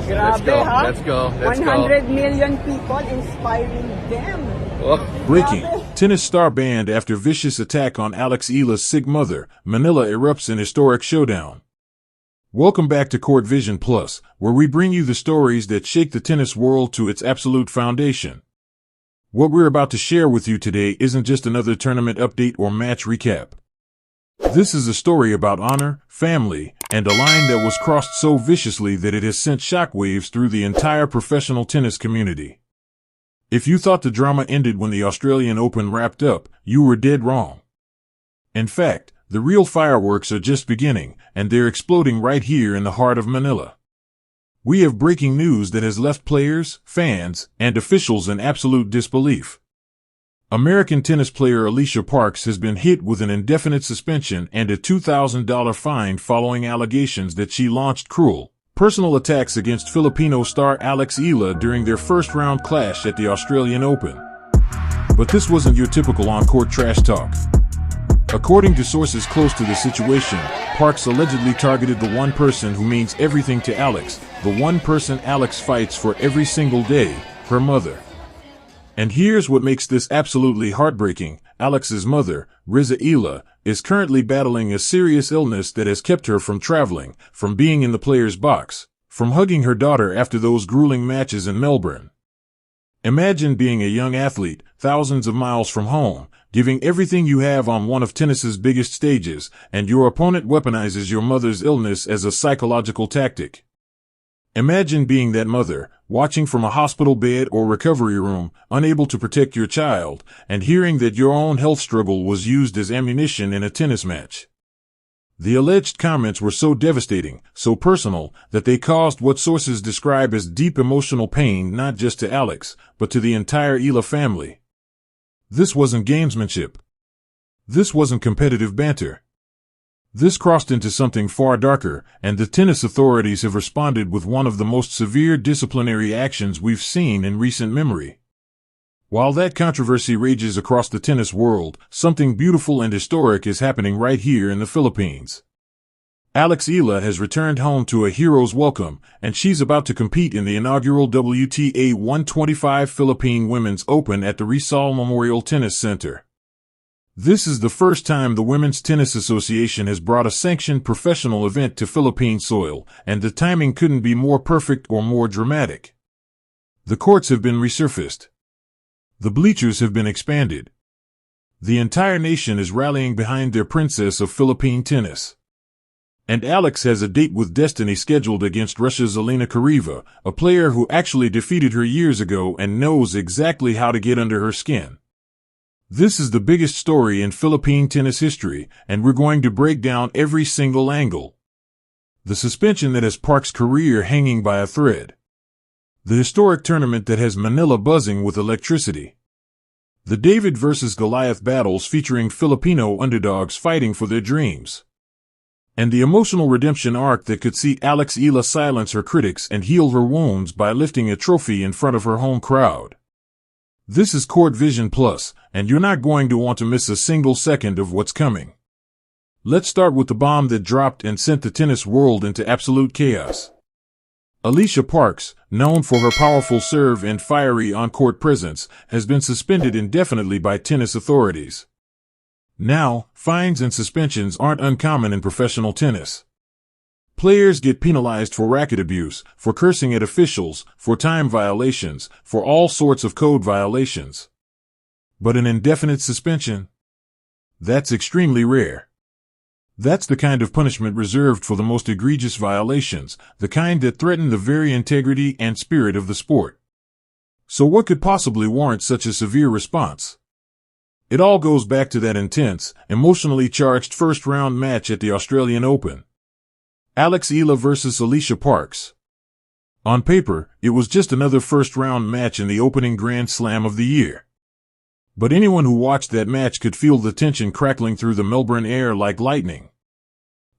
Let's go. ha? Let's go. Let's 100 million people inspiring them. Breaking. Tennis star banned after vicious attack on Eala's sick mother. Manila erupts in historic showdown. Welcome back to Court Vision Plus, where we bring you the stories that shake the tennis world to its absolute foundation. What we're about to share with you today isn't just another tournament update or match recap. This is a story about honor, family, and a line that was crossed so viciously that it has sent shockwaves through the entire professional tennis community. If you thought the drama ended when the Australian Open wrapped up, you were dead wrong. In fact, the real fireworks are just beginning, and they're exploding right here in the heart of Manila. We have breaking news that has left players, fans, and officials in absolute disbelief. American tennis player Alicia Parks has been hit with an indefinite suspension and a $2,000 fine following allegations that she launched cruel, personal attacks against Filipino star Eala during their first-round clash at the Australian Open. But this wasn't your typical on-court trash talk. According to sources close to the situation, Parks allegedly targeted the one person who means everything to Alex, the one person Alex fights for every single day, her mother. And here's what makes this absolutely heartbreaking. Alex's mother, Eala, is currently battling a serious illness that has kept her from traveling, from being in the player's box, from hugging her daughter after those grueling matches in Melbourne. Imagine being a young athlete, thousands of miles from home, giving everything you have on one of tennis's biggest stages, and your opponent weaponizes your mother's illness as a psychological tactic. Imagine being that mother, watching from a hospital bed or recovery room, unable to protect your child, and hearing that your own health struggle was used as ammunition in a tennis match. The alleged comments were so devastating, so personal, that they caused what sources describe as deep emotional pain not just to Alex, but to the entire Eala family. This wasn't gamesmanship. This wasn't competitive banter. This crossed into something far darker, and the tennis authorities have responded with one of the most severe disciplinary actions we've seen in recent memory. While that controversy rages across the tennis world, something beautiful and historic is happening right here in the Philippines. Eala has returned home to a hero's welcome, and she's about to compete in the inaugural WTA 125 Philippine Women's Open at the Rizal Memorial Tennis Center. This is the first time the Women's Tennis Association has brought a sanctioned professional event to Philippine soil, and the timing couldn't be more perfect or more dramatic. The courts have been resurfaced. The bleachers have been expanded. The entire nation is rallying behind their princess of Philippine tennis. And Alex has a date with destiny scheduled against Russia's Elena Kharieva, a player who actually defeated her years ago and knows exactly how to get under her skin. This is the biggest story in Philippine tennis history, and we're going to break down every single angle. The suspension that has Parks' career hanging by a thread. The historic tournament that has Manila buzzing with electricity. The David versus Goliath battles featuring Filipino underdogs fighting for their dreams. And the emotional redemption arc that could see Eala silence her critics and heal her wounds by lifting a trophy in front of her home crowd. This is Court Vision Plus, and you're not going to want to miss a single second of what's coming. Let's start with the bomb that dropped and sent the tennis world into absolute chaos. Alicia Parks, known for her powerful serve and fiery on-court presence, has been suspended indefinitely by tennis authorities. Now, fines and suspensions aren't uncommon in professional tennis. Players get penalized for racket abuse, for cursing at officials, for time violations, for all sorts of code violations. But an indefinite suspension? That's extremely rare. That's the kind of punishment reserved for the most egregious violations, the kind that threaten the very integrity and spirit of the sport. So what could possibly warrant such a severe response? It all goes back to that intense, emotionally charged first-round match at the Australian Open. Eala versus Alicia Parks. On paper, it was just another first-round match in the opening Grand Slam of the year. But anyone who watched that match could feel the tension crackling through the Melbourne air like lightning.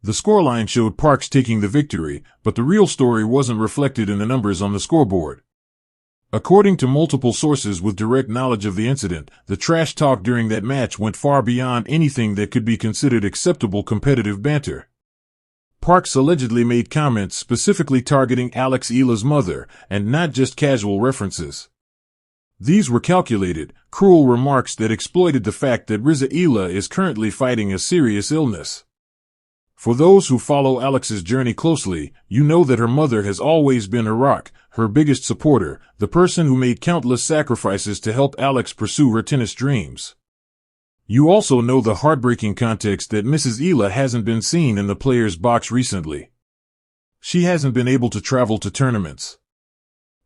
The scoreline showed Parks taking the victory, but the real story wasn't reflected in the numbers on the scoreboard. According to multiple sources with direct knowledge of the incident, the trash talk during that match went far beyond anything that could be considered acceptable competitive banter. Parks allegedly made comments specifically targeting Alex Eala's mother, and not just casual references. These were calculated, cruel remarks that exploited the fact that Eala is currently fighting a serious illness. For those who follow Alex's journey closely, you know that her mother has always been her rock, her biggest supporter, the person who made countless sacrifices to help Alex pursue her tennis dreams. You also know the heartbreaking context that Mrs. Eala hasn't been seen in the player's box recently. She hasn't been able to travel to tournaments.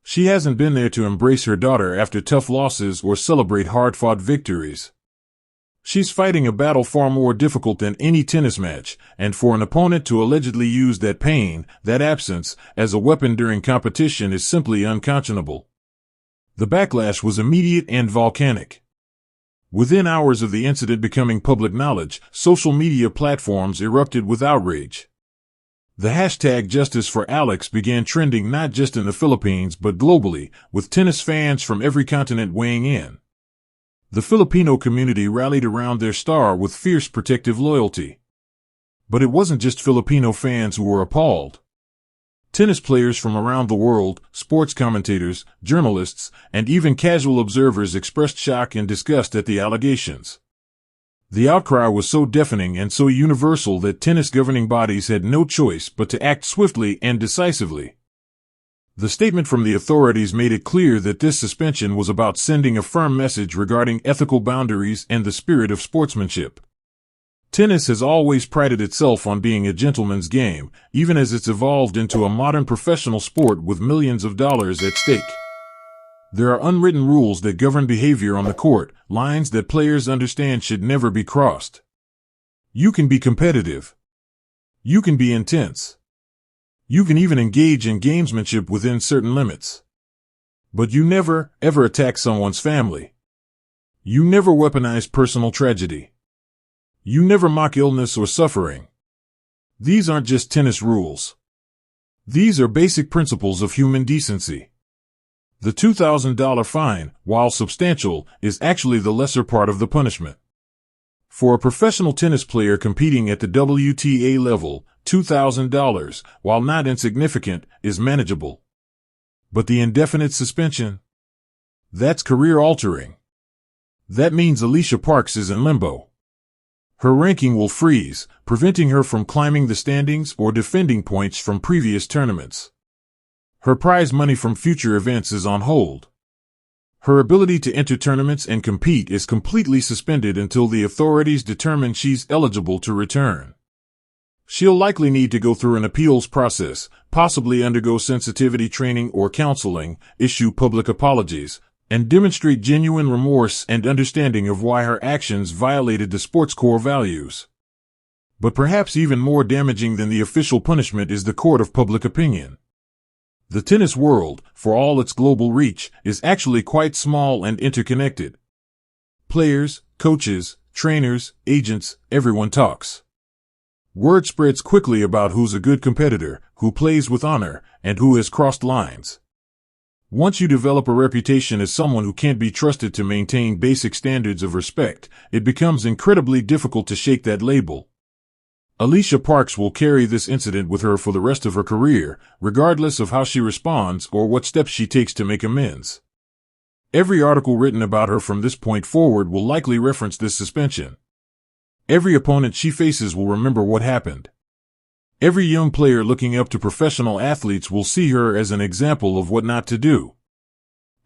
She hasn't been there to embrace her daughter after tough losses or celebrate hard-fought victories. She's fighting a battle far more difficult than any tennis match, and for an opponent to allegedly use that pain, that absence, as a weapon during competition is simply unconscionable. The backlash was immediate and volcanic. Within hours of the incident becoming public knowledge, social media platforms erupted with outrage. The hashtag Justice for Alex began trending not just in the Philippines but globally, with tennis fans from every continent weighing in. The Filipino community rallied around their star with fierce protective loyalty. But it wasn't just Filipino fans who were appalled. Tennis players from around the world, sports commentators, journalists, and even casual observers expressed shock and disgust at the allegations. The outcry was so deafening and so universal that tennis governing bodies had no choice but to act swiftly and decisively. The statement from the authorities made it clear that this suspension was about sending a firm message regarding ethical boundaries and the spirit of sportsmanship. Tennis has always prided itself on being a gentleman's game, even as it's evolved into a modern professional sport with millions of dollars at stake. There are unwritten rules that govern behavior on the court, lines that players understand should never be crossed. You can be competitive. You can be intense. You can even engage in gamesmanship within certain limits. But you never, ever attack someone's family. You never weaponize personal tragedy. You never mock illness or suffering. These aren't just tennis rules. These are basic principles of human decency. The $2,000 fine, while substantial, is actually the lesser part of the punishment. For a professional tennis player competing at the WTA level, $2,000, while not insignificant, is manageable. But the indefinite suspension? That's career-altering. That means Alicia Parks is in limbo. Her ranking will freeze, preventing her from climbing the standings or defending points from previous tournaments. Her prize money from future events is on hold. Her ability to enter tournaments and compete is completely suspended until the authorities determine she's eligible to return. She'll likely need to go through an appeals process, possibly undergo sensitivity training or counseling, issue public apologies, and demonstrate genuine remorse and understanding of why her actions violated the sport's core values. But perhaps even more damaging than the official punishment is the court of public opinion. The tennis world, for all its global reach, is actually quite small and interconnected. Players, coaches, trainers, agents, everyone talks. Word spreads quickly about who's a good competitor, who plays with honor, and who has crossed lines. Once you develop a reputation as someone who can't be trusted to maintain basic standards of respect, it becomes incredibly difficult to shake that label. Alicia Parks will carry this incident with her for the rest of her career, regardless of how she responds or what steps she takes to make amends. Every article written about her from this point forward will likely reference this suspension. Every opponent she faces will remember what happened. Every young player looking up to professional athletes will see her as an example of what not to do.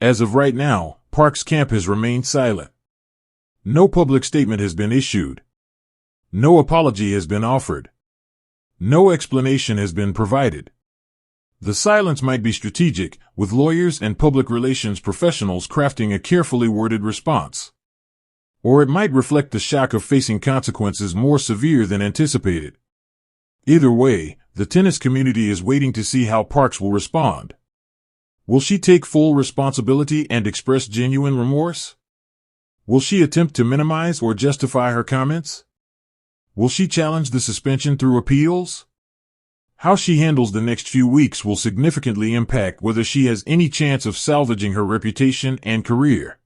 As of right now, Parks' camp has remained silent. No public statement has been issued. No apology has been offered. No explanation has been provided. The silence might be strategic, with lawyers and public relations professionals crafting a carefully worded response. Or it might reflect the shock of facing consequences more severe than anticipated. Either way, the tennis community is waiting to see how Parks will respond. Will she take full responsibility and express genuine remorse? Will she attempt to minimize or justify her comments? Will she challenge the suspension through appeals? How she handles the next few weeks will significantly impact whether she has any chance of salvaging her reputation and career.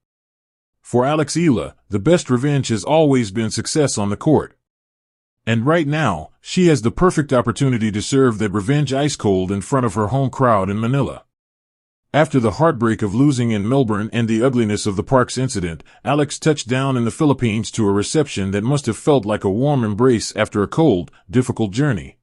For Alex Eala, the best revenge has always been success on the court. And right now, she has the perfect opportunity to serve that revenge ice cold in front of her home crowd in Manila. After the heartbreak of losing in Melbourne and the ugliness of the Parks incident, Alex touched down in the Philippines to a reception that must have felt like a warm embrace after a cold, difficult journey.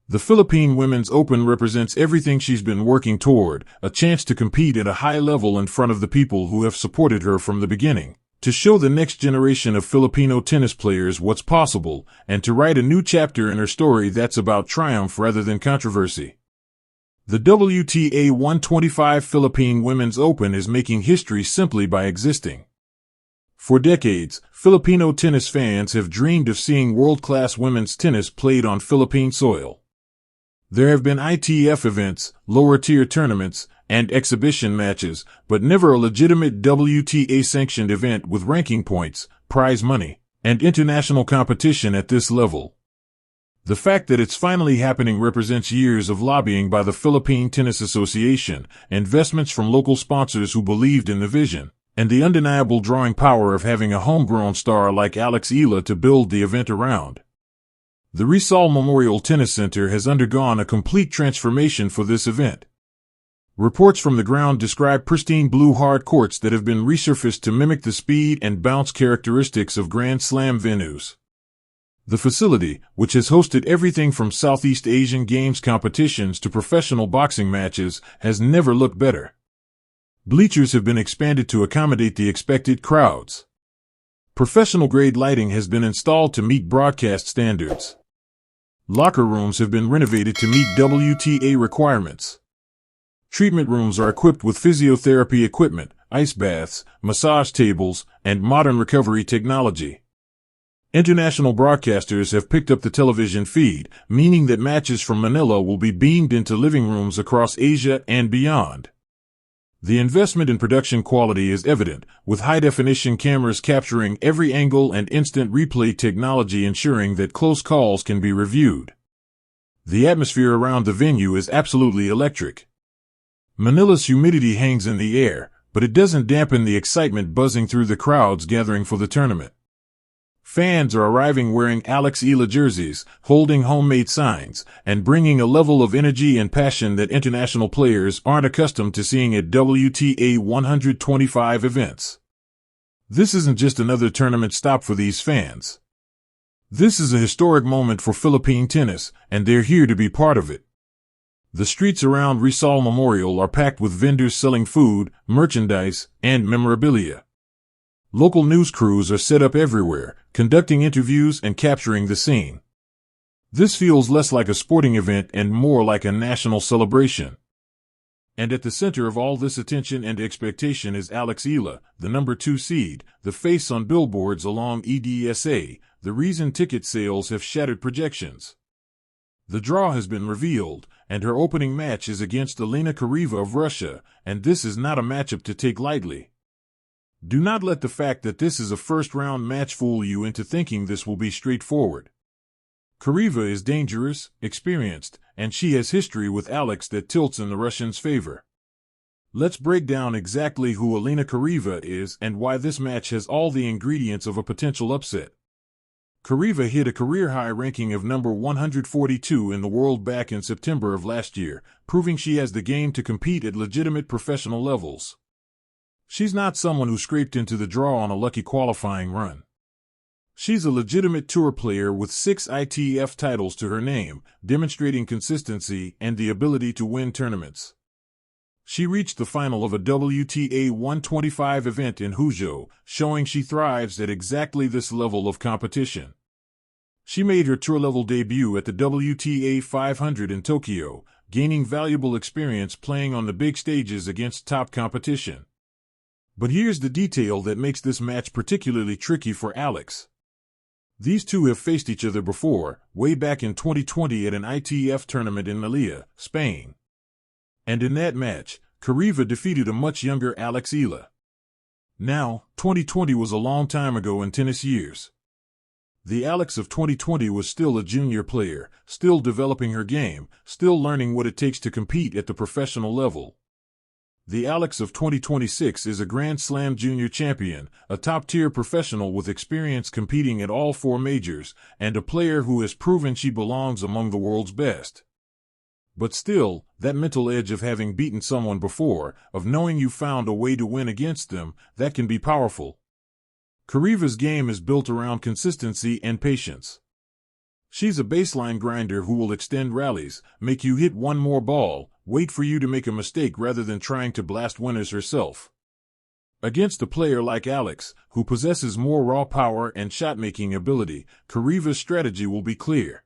The Philippine Women's Open represents everything she's been working toward, a chance to compete at a high level in front of the people who have supported her from the beginning, to show the next generation of Filipino tennis players what's possible, and to write a new chapter in her story that's about triumph rather than controversy. The WTA 125 Philippine Women's Open is making history simply by existing. For decades, Filipino tennis fans have dreamed of seeing world-class women's tennis played on Philippine soil. There have been ITF events, lower-tier tournaments, and exhibition matches, but never a legitimate WTA-sanctioned event with ranking points, prize money, and international competition at this level. The fact that it's finally happening represents years of lobbying by the Philippine Tennis Association, investments from local sponsors who believed in the vision, and the undeniable drawing power of having a homegrown star like Alex Eala to build the event around. The Rizal Memorial Tennis Center has undergone a complete transformation for this event. Reports from the ground describe pristine blue hard courts that have been resurfaced to mimic the speed and bounce characteristics of Grand Slam venues. The facility, which has hosted everything from Southeast Asian Games competitions to professional boxing matches, has never looked better. Bleachers have been expanded to accommodate the expected crowds. Professional-grade lighting has been installed to meet broadcast standards. Locker rooms have been renovated to meet WTA requirements. Treatment rooms are equipped with physiotherapy equipment, ice baths, massage tables, and modern recovery technology. International broadcasters have picked up the television feed, meaning that matches from Manila will be beamed into living rooms across Asia and beyond. The investment in production quality is evident, with high-definition cameras capturing every angle and instant replay technology ensuring that close calls can be reviewed. The atmosphere around the venue is absolutely electric. Manila's humidity hangs in the air, but it doesn't dampen the excitement buzzing through the crowds gathering for the tournament. Fans are arriving wearing Alex Eala jerseys, holding homemade signs, and bringing a level of energy and passion that international players aren't accustomed to seeing at WTA 125 events. This isn't just another tournament stop for these fans. This is a historic moment for Philippine tennis, and they're here to be part of it. The streets around Rizal Memorial are packed with vendors selling food, merchandise, and memorabilia. Local news crews are set up everywhere, conducting interviews and capturing the scene. This feels less like a sporting event and more like a national celebration. And at the center of all this attention and expectation is Alex Eala, the number 2 seed, the face on billboards along EDSA. The reason ticket sales have shattered projections. The draw has been revealed, and her opening match is against Eala Kareiva of Russia, and this is not a matchup to take lightly. Do not let the fact that this is a first-round match fool you into thinking this will be straightforward. Kareiva is dangerous, experienced, and she has history with Alex that tilts in the Russians' favor. Let's break down exactly who Eala Kareiva is and why this match has all the ingredients of a potential upset. Kareiva hit a career-high ranking of number 142 in the world back in September of last year, proving she has the game to compete at legitimate professional levels. She's not someone who scraped into the draw on a lucky qualifying run. She's a legitimate tour player with 6 ITF titles to her name, demonstrating consistency and the ability to win tournaments. She reached the final of a WTA 125 event in Huzhou, showing she thrives at exactly this level of competition. She made her tour-level debut at the WTA 500 in Tokyo, gaining valuable experience playing on the big stages against top competition. But here's the detail that makes this match particularly tricky for Alex. These two have faced each other before, way back in 2020 at an ITF tournament in Melilla, Spain. And in that match, Kareiva defeated a much younger Alex Eala. Now, 2020 was a long time ago in tennis years. The Alex of 2020 was still a junior player, still developing her game, still learning what it takes to compete at the professional level. The Alex of 2026 is a Grand Slam junior champion, a top-tier professional with experience competing at all four majors, and a player who has proven she belongs among the world's best. But still, that mental edge of having beaten someone before, of knowing you found a way to win against them, that can be powerful. Kareva's game is built around consistency and patience. She's a baseline grinder who will extend rallies, make you hit one more ball, wait for you to make a mistake rather than trying to blast winners herself. Against a player like Alex, who possesses more raw power and shot-making ability, Kareva's strategy will be clear.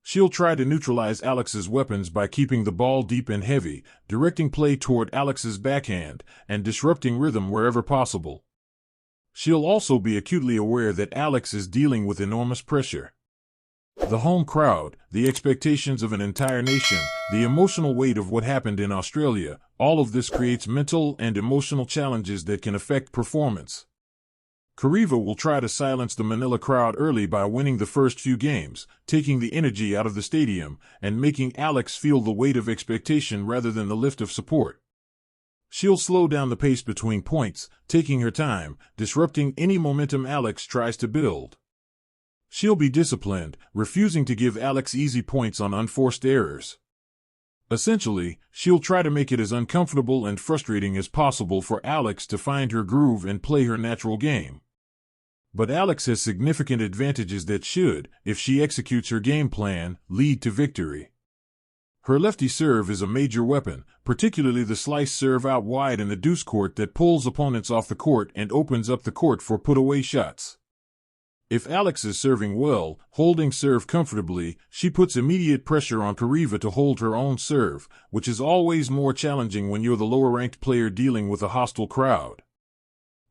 She'll try to neutralize Alex's weapons by keeping the ball deep and heavy, directing play toward Alex's backhand, and disrupting rhythm wherever possible. She'll also be acutely aware that Alex is dealing with enormous pressure. The home crowd, the expectations of an entire nation, the emotional weight of what happened in Australia, all of this creates mental and emotional challenges that can affect performance. Kareva will try to silence the Manila crowd early by winning the first few games, taking the energy out of the stadium, and making Alex feel the weight of expectation rather than the lift of support. She'll slow down the pace between points, taking her time, disrupting any momentum Alex tries to build. She'll be disciplined, refusing to give Alex easy points on unforced errors. Essentially, she'll try to make it as uncomfortable and frustrating as possible for Alex to find her groove and play her natural game. But Alex has significant advantages that should, if she executes her game plan, lead to victory. Her lefty serve is a major weapon, particularly the slice serve out wide in the deuce court that pulls opponents off the court and opens up the court for put-away shots. If Alex is serving well, holding serve comfortably, she puts immediate pressure on Kareva to hold her own serve, which is always more challenging when you're the lower-ranked player dealing with a hostile crowd.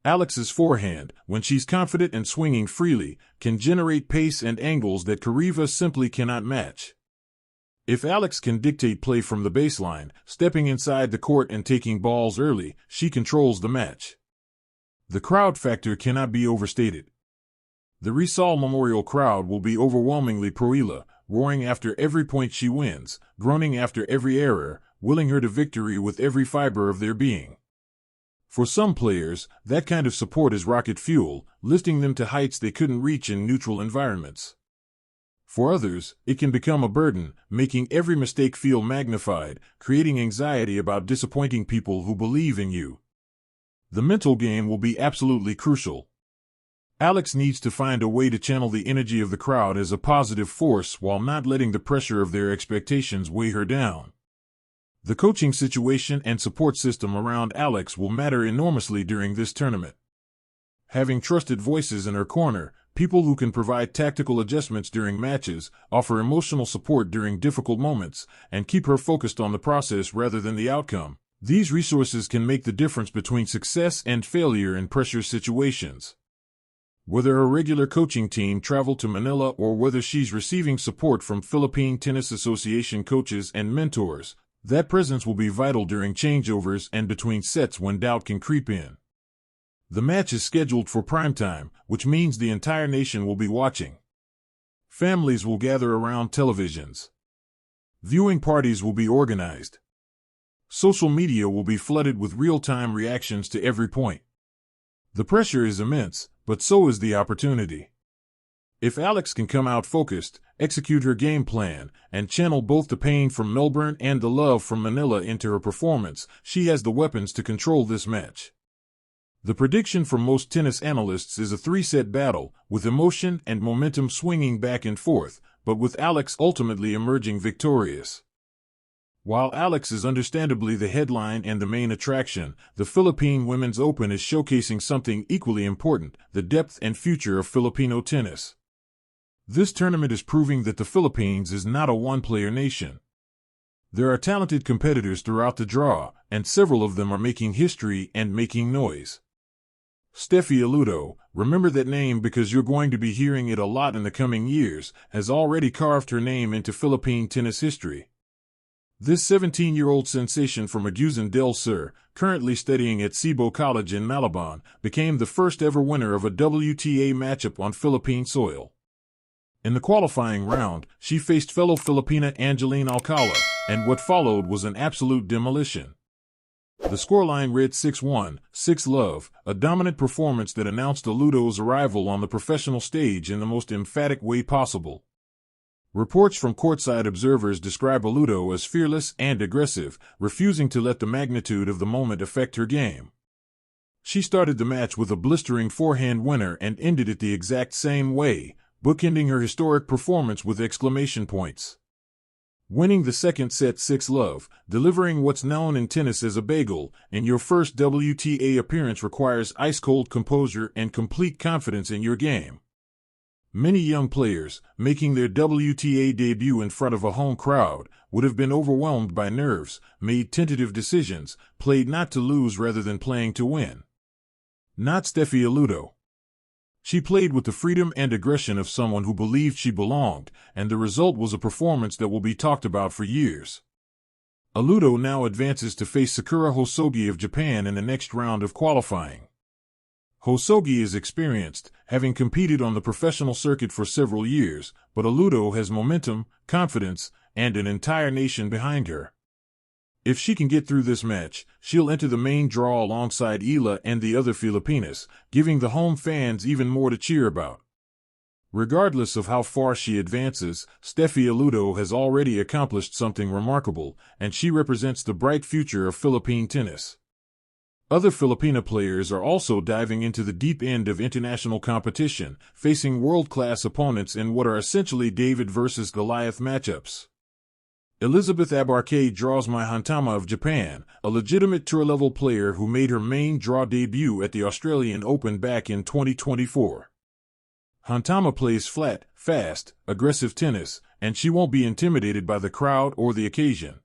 Alex's forehand, when she's confident and swinging freely, can generate pace and angles that Kareva simply cannot match. If Alex can dictate play from the baseline, stepping inside the court and taking balls early, she controls the match. The crowd factor cannot be overstated. The Rizal Memorial crowd will be overwhelmingly pro-Eala, roaring after every point she wins, groaning after every error, willing her to victory with every fiber of their being. For some players, that kind of support is rocket fuel, lifting them to heights they couldn't reach in neutral environments. For others, it can become a burden, making every mistake feel magnified, creating anxiety about disappointing people who believe in you. The mental game will be absolutely crucial. Alex needs to find a way to channel the energy of the crowd as a positive force while not letting the pressure of their expectations weigh her down. The coaching situation and support system around Alex will matter enormously during this tournament. Having trusted voices in her corner, people who can provide tactical adjustments during matches, offer emotional support during difficult moments, and keep her focused on the process rather than the outcome, these resources can make the difference between success and failure in pressure situations. Whether her regular coaching team traveled to Manila or whether she's receiving support from Philippine Tennis Association coaches and mentors, that presence will be vital during changeovers and between sets when doubt can creep in. The match is scheduled for primetime, which means the entire nation will be watching. Families will gather around televisions. Viewing parties will be organized. Social media will be flooded with real-time reactions to every point. The pressure is immense, but so is the opportunity. If Alex can come out focused, execute her game plan, and channel both the pain from Melbourne and the love from Manila into her performance, she has the weapons to control this match. The prediction from most tennis analysts is a three-set battle, with emotion and momentum swinging back and forth, but with Alex ultimately emerging victorious. While Alex is understandably the headline and the main attraction, the Philippine Women's Open is showcasing something equally important, the depth and future of Filipino tennis. This tournament is proving that the Philippines is not a one-player nation. There are talented competitors throughout the draw, and several of them are making history and making noise. Steffi Aludo, remember that name because you're going to be hearing it a lot in the coming years, has already carved her name into Philippine tennis history. This 17-year-old sensation from Agusan del Sur, currently studying at Cebu College in Malabon, became the first ever winner of a WTA matchup on Philippine soil. In the qualifying round, she faced fellow Filipina Angeline Alcala, and what followed was an absolute demolition. The scoreline read 6-1, 6-love, a dominant performance that announced Aludo's arrival on the professional stage in the most emphatic way possible. Reports from courtside observers describe Aludo as fearless and aggressive, refusing to let the magnitude of the moment affect her game. She started the match with a blistering forehand winner and ended it the exact same way, bookending her historic performance with exclamation points. Winning the second set 6-love, delivering what's known in tennis as a bagel, in your first WTA appearance requires ice-cold composure and complete confidence in your game. Many young players, making their WTA debut in front of a home crowd, would have been overwhelmed by nerves, made tentative decisions, played not to lose rather than playing to win. Not Steffi Aludo. She played with the freedom and aggression of someone who believed she belonged, and the result was a performance that will be talked about for years. Aludo now advances to face Sakura Hosogi of Japan in the next round of qualifying. Hosogi is experienced, having competed on the professional circuit for several years, but Aludo has momentum, confidence, and an entire nation behind her. If she can get through this match, she'll enter the main draw alongside Eala and the other Filipinas, giving the home fans even more to cheer about. Regardless of how far she advances, Steffi Aludo has already accomplished something remarkable, and she represents the bright future of Philippine tennis. Other Filipino players are also diving into the deep end of international competition, facing world-class opponents in what are essentially David versus Goliath matchups. Elizabeth Abarque draws Mai Hantama of Japan, a legitimate tour-level player who made her main draw debut at the Australian Open back in 2024. Hantama plays flat, fast, aggressive tennis, and she won't be intimidated by the crowd or the occasion.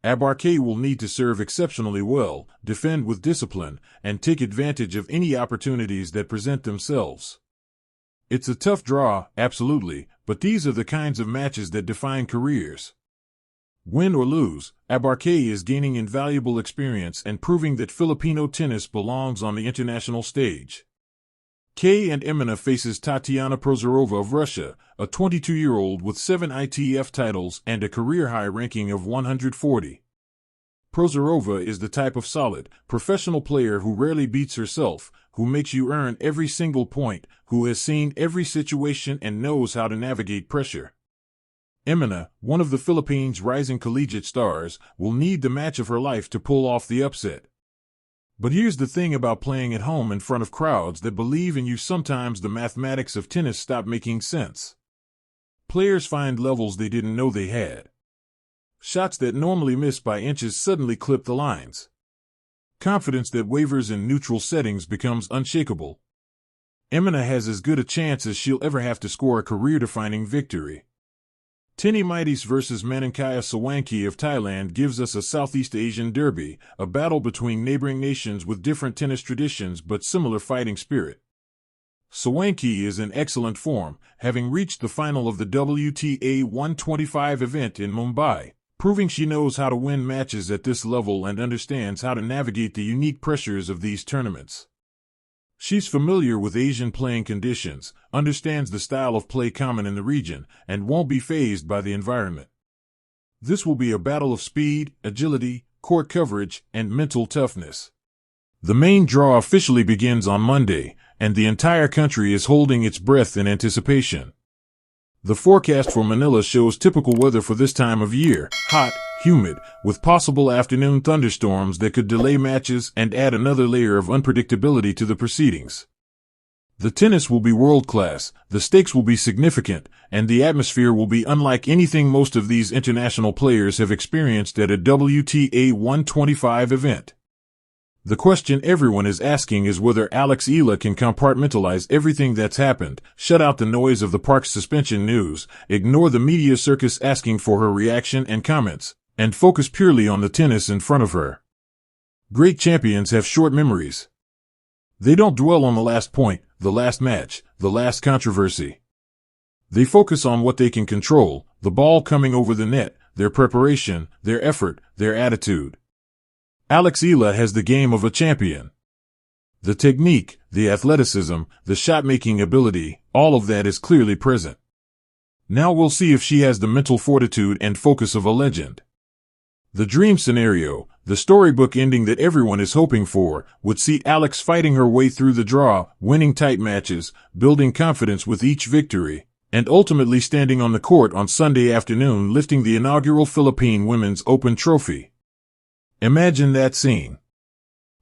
Abarque will need to serve exceptionally well, defend with discipline, and take advantage of any opportunities that present themselves. It's a tough draw, absolutely, but these are the kinds of matches that define careers. Win or lose, Abarque is gaining invaluable experience and proving that Filipino tennis belongs on the international stage. Kei and Emina faces Tatiana Prozorova of Russia, a 22-year-old with 7 ITF titles and a career-high ranking of 140. Prozorova is the type of solid, professional player who rarely beats herself, who makes you earn every single point, who has seen every situation and knows how to navigate pressure. Emina, one of the Philippines' rising collegiate stars, will need the match of her life to pull off the upset. But here's the thing about playing at home in front of crowds that believe in you: sometimes the mathematics of tennis stop making sense. Players find levels they didn't know they had. Shots that normally miss by inches suddenly clip the lines. Confidence that wavers in neutral settings becomes unshakable. Emina has as good a chance as she'll ever have to score a career-defining victory. Tini Mighties versus Maninkaya Sawanki of Thailand gives us a Southeast Asian derby, a battle between neighboring nations with different tennis traditions but similar fighting spirit. Sawanki is in excellent form, having reached the final of the WTA 125 event in Mumbai, proving she knows how to win matches at this level and understands how to navigate the unique pressures of these tournaments. She's familiar with Asian playing conditions, understands the style of play common in the region, and won't be fazed by the environment. This will be a battle of speed, agility, court coverage, and mental toughness. The main draw officially begins on Monday, and the entire country is holding its breath in anticipation. The forecast for Manila shows typical weather for this time of year: hot, humid, with possible afternoon thunderstorms that could delay matches and add another layer of unpredictability to the proceedings. The tennis will be world-class, the stakes will be significant, and the atmosphere will be unlike anything most of these international players have experienced at a WTA 125 event. The question everyone is asking is whether Alex Eala can compartmentalize everything that's happened, shut out the noise of the park's suspension news, ignore the media circus asking for her reaction and comments, and focus purely on the tennis in front of her. Great champions have short memories. They don't dwell on the last point, the last match, the last controversy. They focus on what they can control: the ball coming over the net, their preparation, their effort, their attitude. Alex Eala has the game of a champion. The technique, the athleticism, the shot-making ability, all of that is clearly present. Now we'll see if she has the mental fortitude and focus of a legend. The dream scenario: the storybook ending that everyone is hoping for would see Alex fighting her way through the draw, winning tight matches, building confidence with each victory, and ultimately standing on the court on Sunday afternoon lifting the inaugural Philippine Women's Open trophy. Imagine that scene.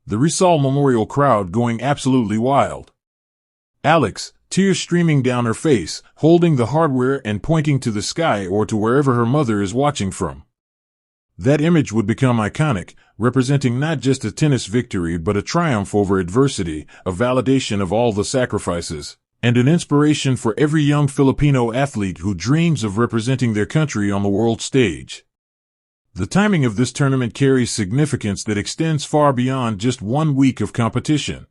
The Rizal Memorial crowd going absolutely wild. Alex, tears streaming down her face, holding the hardware and pointing to the sky or to wherever her mother is watching from. That image would become iconic, representing not just a tennis victory but a triumph over adversity, a validation of all the sacrifices, and an inspiration for every young Filipino athlete who dreams of representing their country on the world stage. The timing of this tournament carries significance that extends far beyond just 1 week of competition.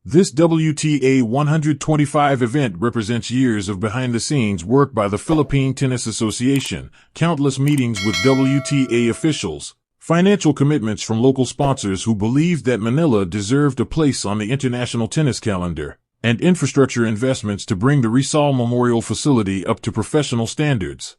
This WTA 125 event represents years of behind-the-scenes work by the Philippine Tennis Association, countless meetings with WTA officials, financial commitments from local sponsors who believed that Manila deserved a place on the international tennis calendar, and infrastructure investments to bring the Rizal Memorial facility up to professional standards.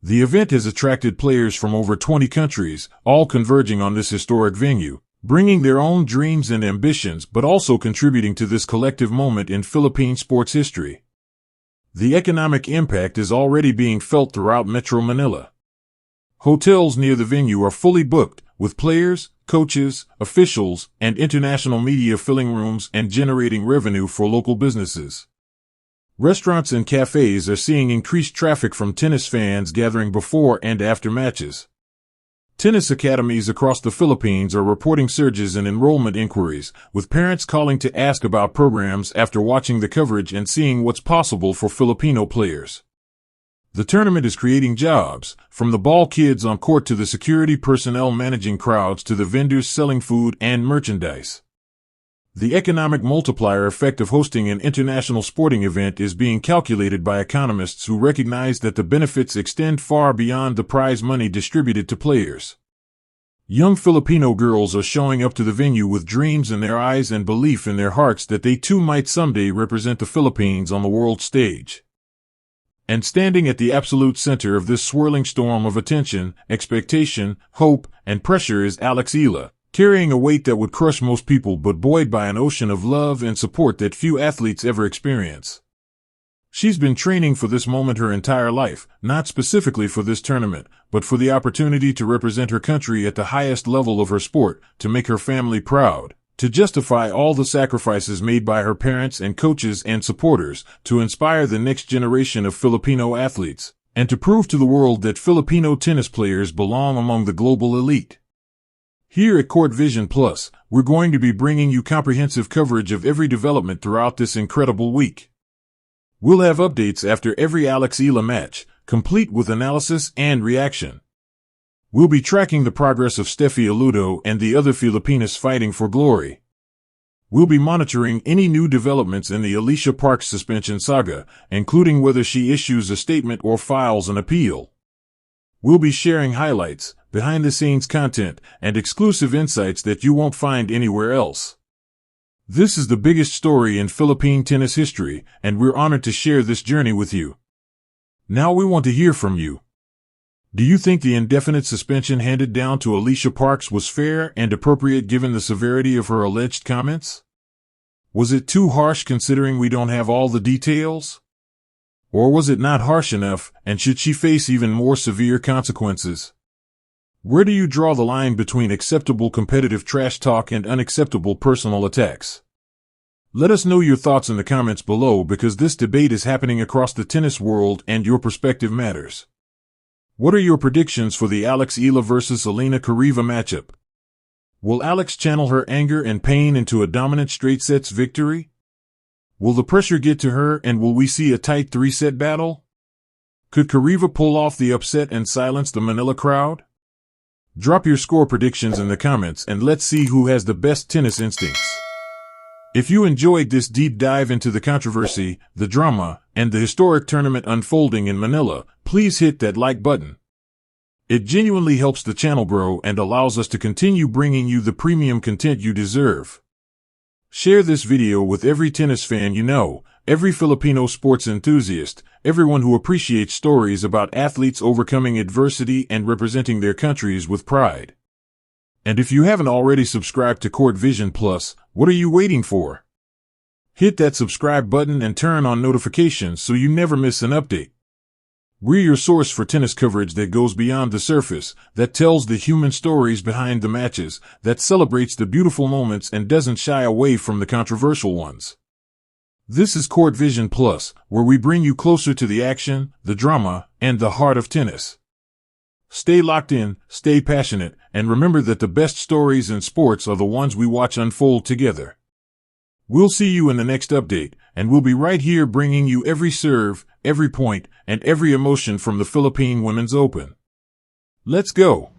The event has attracted players from over 20 countries, all converging on this historic venue, bringing their own dreams and ambitions but also contributing to this collective moment in Philippine sports history. The economic impact is already being felt throughout Metro Manila. Hotels near the venue are fully booked, with players, coaches, officials, and international media filling rooms and generating revenue for local businesses. Restaurants and cafes are seeing increased traffic from tennis fans gathering before and after matches. Tennis academies across the Philippines are reporting surges in enrollment inquiries, with parents calling to ask about programs after watching the coverage and seeing what's possible for Filipino players. The tournament is creating jobs, from the ball kids on court to the security personnel managing crowds to the vendors selling food and merchandise. The economic multiplier effect of hosting an international sporting event is being calculated by economists who recognize that the benefits extend far beyond the prize money distributed to players. Young Filipino girls are showing up to the venue with dreams in their eyes and belief in their hearts that they too might someday represent the Philippines on the world stage. And standing at the absolute center of this swirling storm of attention, expectation, hope, and pressure is Alex Eala, carrying a weight that would crush most people but buoyed by an ocean of love and support that few athletes ever experience. She's been training for this moment her entire life, not specifically for this tournament, but for the opportunity to represent her country at the highest level of her sport, to make her family proud, to justify all the sacrifices made by her parents and coaches and supporters, to inspire the next generation of Filipino athletes, and to prove to the world that Filipino tennis players belong among the global elite. Here at Court Vision Plus, we're going to be bringing you comprehensive coverage of every development throughout this incredible week. We'll have updates after every Alex Eala match, complete with analysis and reaction. We'll be tracking the progress of Steffi Aludo and the other Filipinas fighting for glory. We'll be monitoring any new developments in the Alicia Parks suspension saga, including whether she issues a statement or files an appeal. We'll be sharing highlights, behind-the-scenes content, and exclusive insights that you won't find anywhere else. This is the biggest story in Philippine tennis history, and we're honored to share this journey with you. Now we want to hear from you. Do you think the indefinite suspension handed down to Alicia Parks was fair and appropriate given the severity of her alleged comments? Was it too harsh considering we don't have all the details? Or was it not harsh enough, and should she face even more severe consequences? Where do you draw the line between acceptable competitive trash talk and unacceptable personal attacks? Let us know your thoughts in the comments below because this debate is happening across the tennis world and your perspective matters. What are your predictions for the Alex Eala vs. Elena Kariva matchup? Will Alex channel her anger and pain into a dominant straight sets victory? Will the pressure get to her and will we see a tight 3-set battle? Could Kariva pull off the upset and silence the Manila crowd? Drop your score predictions in the comments and let's see who has the best tennis instincts. If you enjoyed this deep dive into the controversy, the drama, and the historic tournament unfolding in Manila, please hit that like button. It genuinely helps the channel grow and allows us to continue bringing you the premium content you deserve. Share this video with every tennis fan you know, every Filipino sports enthusiast, everyone who appreciates stories about athletes overcoming adversity and representing their countries with pride. And if you haven't already subscribed to Court Vision Plus, what are you waiting for? Hit that subscribe button and turn on notifications so you never miss an update. We're your source for tennis coverage that goes beyond the surface, that tells the human stories behind the matches, that celebrates the beautiful moments and doesn't shy away from the controversial ones. This is Court Vision Plus, where we bring you closer to the action, the drama, and the heart of tennis. Stay locked in, stay passionate, and remember that the best stories in sports are the ones we watch unfold together. We'll see you in the next update, and we'll be right here bringing you every serve, every point, and every emotion from the Philippine Women's Open. Let's go!